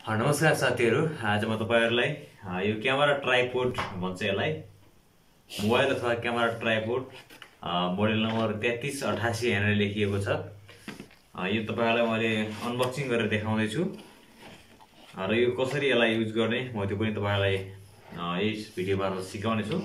नमस्कार साथीहरु, आज म तपाईहरुलाई यो क्यामेरा ट्राइपोड भन्छ यसलाई, मोबाइल अथवा क्यामेरा ट्राइपोड मोडल नम्बर 3388 हेरेर लेखिएको छ। यो तपाईहरुलाई मैले अनबक्सिङ गरेर देखाउँदै छु र यो कसरी यसलाई युज गर्ने म त्यो पनि तपाईहरुलाई यस भिडियो मार्फत सिकाउने छु।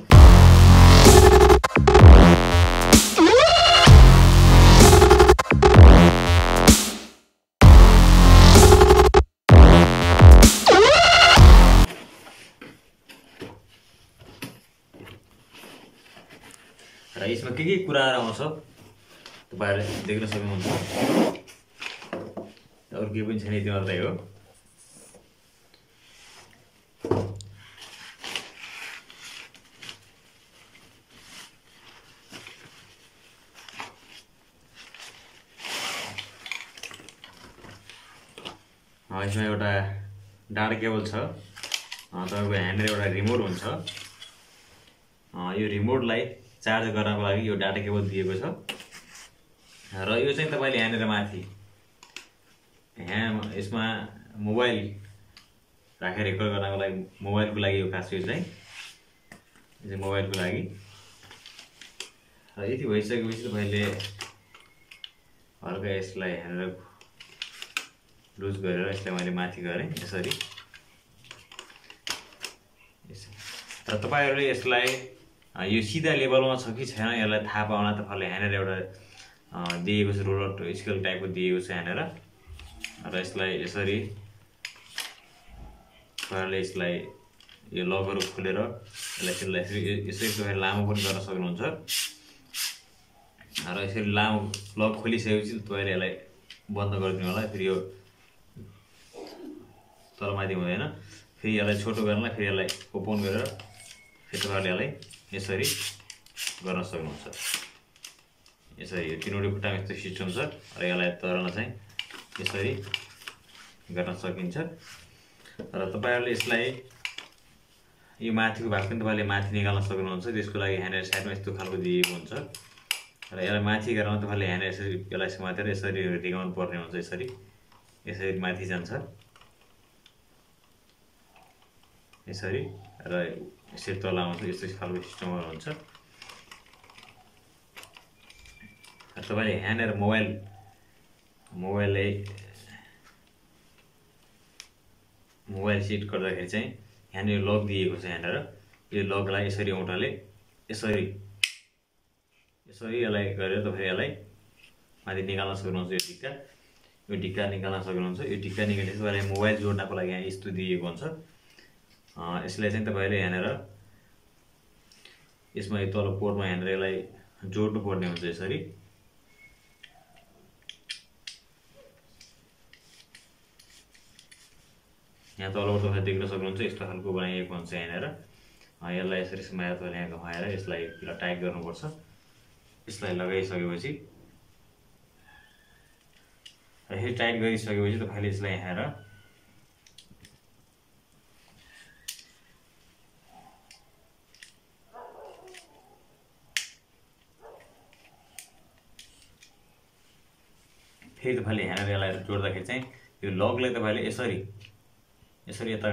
र यसमा के कुराहरु आउँछ तपाईहरुले देख्न सक्नुहुन्छ। अरु के पनि छैन, यति मात्रै हो। यसमा एउटा डाटा केबल छ, तपाईको ह्यान्डले एउटा रिमोट हुन्छ। यो रिमोटलाई चार्ज गर्नको लागि यो डाटा केबल दिएको छ र यो चाहिँ तपाईले यहाँनेर माथि यसमा मोबाइल राखेर रेकर्ड गर्नको लागि मोबाइलको लागि यो खास यो चाहिँ मोबाइलको लागि। र यति भइसकेपछि तपाईले हल्का यसलाई हेरेर लुज गरेर यसलाई मैले माथि गरे यसरी। र तपाईहरुले यसलाई यो सिधा लेभलमा छ कि छैन यसलाई थाहा पाउन तपाईले यहाँनेर एउटा दिएको छ, रोलर स्केल टाइपको दिएको छ यहाँनेर। र यसलाई यसरी तपाईहरुले यसलाई यो लगहरु खोलेर यसलाई यसरी लामो पनि गर्न सक्नुहुन्छ। र यसरी लामो लग खोलिसकेपछि तपाईले यसलाई बन्द गरिदिनु होला। फेरि यो तलमाथि हुँदैन, फेरि यसलाई छोटो गर्नलाई फेरि यसलाई ओपन गरेर फेरि तपाईले यसलाई यसरी गर्न सक्नुहुन्छ। यसरी यो तीनवटै खुट्टामा यस्तो सिस्टम छ र यसलाई तर्न चाहिँ यसरी गर्न सकिन्छ। र तपाईहरुले यसलाई यो माथिको भाग पनि तपाईले माथि निकाल्न सक्नुहुन्छ। त्यसको लागि यहाँनेर साइडमा यस्तो खालको दिएको हुन्छ र यसलाई माथि गरेर तपाईले यहाँनेर यसरी यसलाई समातेर यसरी टिकाउनु पर्ने हुन्छ। यसरी माथि जान्छ यसरी र यसरी तल आउँछ। यस्तो खालको सिस्टमहरु हुन्छ। तपाईले यहाँनेर मोबाइल सेट गर्दाखेरि चाहिँ यहाँनेर लक दिएको छ। यहाँनेर यो लकलाई यसरी औँठाले यसरी यसलाई गरेर तपाईले यसलाई माथि निकाल्न सक्नुहुन्छ। यो ढिक्का निकाल्न सक्नुहुन्छ। यो ढिक्का निकालेपछि तपाईले मोबाइल जोड्नको लागि यहाँ यस्तो दिएको हुन्छ। यसलाई चाहिँ तपाईले यहाँनेर यसमा यो तल पोर्टमा यहाँनेर यसलाई जोड्नु पर्ने हुन्छ। यसरी यहाँ तलबाट तपाईले देख्न सक्नुहुन्छ यस्तो खालको बनाइएको हुन्छ यहाँनेर। यसलाई यसरी समाएर तपाईले यहाँ घुमाएर यसलाई टाइट गर्नुपर्छ। यसलाई लगाइसकेपछि यसरी टाइट गरिसकेपछि तपाईले यसलाई यहाँनेर फेरि तपाईले यहाँनेर यसलाई जोड्दाखेरि चाहिँ यो लगलाई तपाईले यसरी यता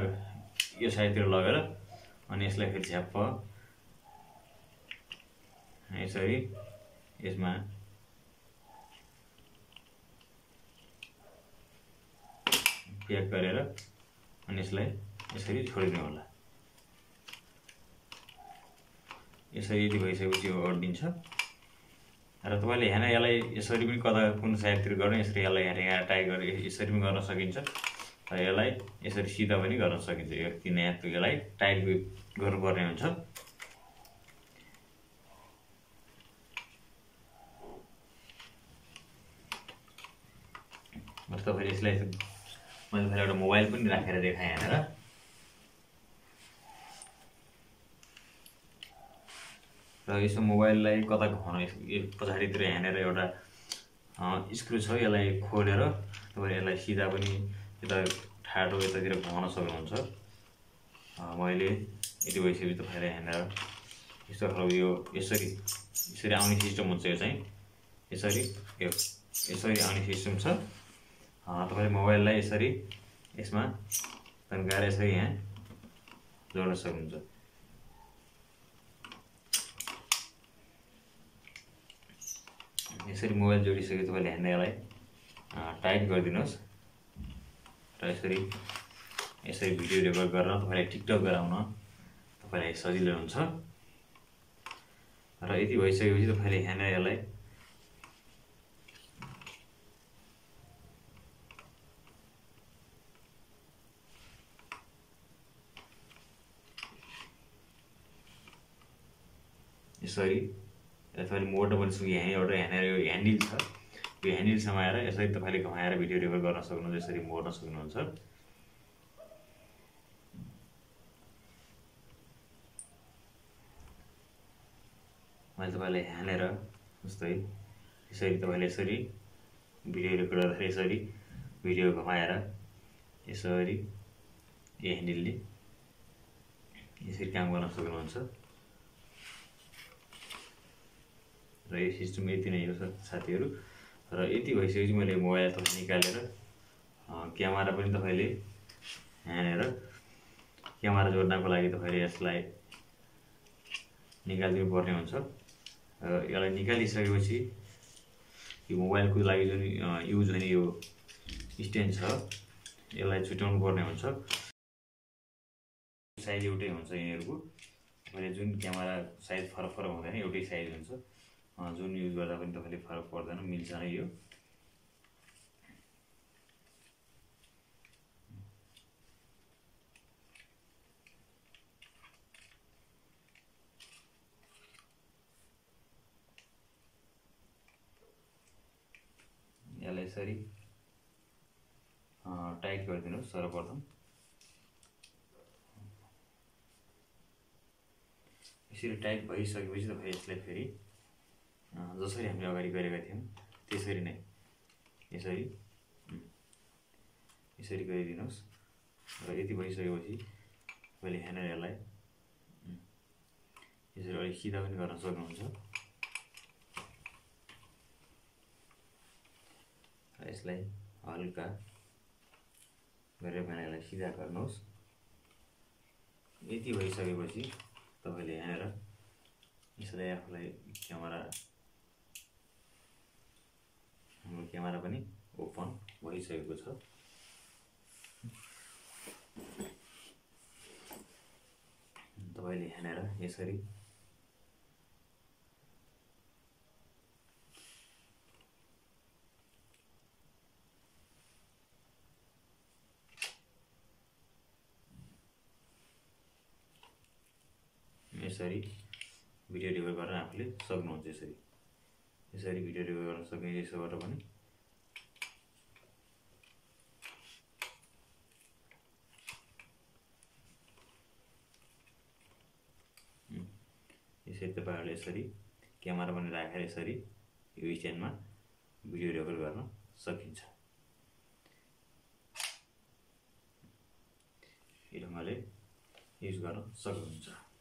यो साइडतिर लगेर अनि यसलाई फेरि झ्याप्प यसरी यसमा प्याक गरेर अनि यसलाई यसरी छोडिदिनु होला। यसरी यदि भइसकेपछि यो अड्डिन्छ र तपाईले यहाँ यसलाई यसरी पनि कता कुन साइडतिर गर्ने यसरी यसलाई यहाँ टाइट गरेर यसरी पनि गर्न सकिन्छ र यसलाई यसरी सिधा पनि गर्न सकिन्छ। यो किन यसलाई टाइट गर्नुपर्ने हुन्छ। तपाईले यसलाई मैले एउटा मोबाइल पनि राखेर देखाएँ यहाँनेर। र यसो मोबाइललाई कता घुमाउन पछाडितिर यहाँनेर एउटा स्क्रु छ, यसलाई खोलेर तपाईले यसलाई सिधा पनि यता ठाडो यतातिर घुमाउन सक्नुहुन्छ। मैले यति भइसकेपछि तपाईले यहाँनेर यस्तो खालको यो यसरी आउने सिस्टम हुन्छ। यो चाहिँ यसरी आउने सिस्टम छ। तपाईले मोबाइललाई यसरी यसमा तन्काएर यसरी यहाँ जोड्न सक्नुहुन्छ। यसरी मोबाइल जोडिसके तपाईँले ह्यान्डललाई टाइट गरिदिनुहोस् र यसरी भिडियो रेकर्ड गरेर तपाईँलाई टिकटक गराउन तपाईँलाई सजिलो हुन्छ। र यति भइसकेपछि तपाईँले ह्यान्डललाई यसरी तपाईँले मोटो पनि सुन्यो यहाँ एउटा ह्यान्डल छ, यो ह्यान्डल समाएर यसरी तपाईँले घुमाएर भिडियो रेकर्ड गर्न सक्नुहुन्छ, यसरी मोड्न सक्नुहुन्छ। मैले तपाईँलाई हानेर जस्तै यसरी तपाईँले यसरी भिडियो रेकर्ड गर्दाखेरि यसरी भिडियो घुमाएर यसरी यो ह्यान्डलले यसरी काम गर्न सक्नुहुन्छ। र यो सिस्टम यति नै हो साथीहरू। र यति भइसकेपछि मैले मोबाइल तपाईँ निकालेर क्यामेरा पनि तपाईँले हानेर क्यामेरा जोड्नको लागि तपाईँले यसलाई निकालिदिनु पर्ने हुन्छ। र यसलाई निकालिसकेपछि यो मोबाइलको लागि जुन युज हुने यो स्ट्यान्ड छ यसलाई छुट्याउनु पर्ने हुन्छ। साइज एउटै हुन्छ यिनीहरूको, तपाईँले जुन क्यामेरा साइज फरक फरक हुँदैन, एउटै साइज हुन्छ। जुन युज गर्दा पनि तपाईँले फरक पर्दैन, मिल्छ नै यो। यसलाई यसरी टाइट गरिदिनुहोस् सर्वप्रथम। यसरी टाइट भइसकेपछि तपाईँ यसलाई फेरि जसरी हामीले अगाडि गरेका थियौँ त्यसरी नै यसरी गरिदिनुहोस्। र यति भइसकेपछि तपाईँले ह्यान्डललाई यसरी अलिक सिधा पनि गर्न सक्नुहुन्छ। यसलाई हल्का गरेर ह्यान्डललाई सिधा गर्नुहोस्। यति भइसकेपछि तपाईँले यहाँनिर यसलाई आफूलाई हाम्रो क्यामेरा पनि ओपन भइसकेको छ। तपाईँले यहाँनिर यसरी भिडियो रेकर्ड गर्न आफूले सक्नुहुन्छ। यसरी भिडियो रेकर्ड गर्न सक्ने यसबाट पनि यसरी तपाईँहरूले यसरी क्यामेरा पनि राखेर यसरी यो स्ट्यान्डमा भिडियो रेकर्ड गर्न सकिन्छ। यो ढङ्गले युज गर्न सक्नुहुन्छ।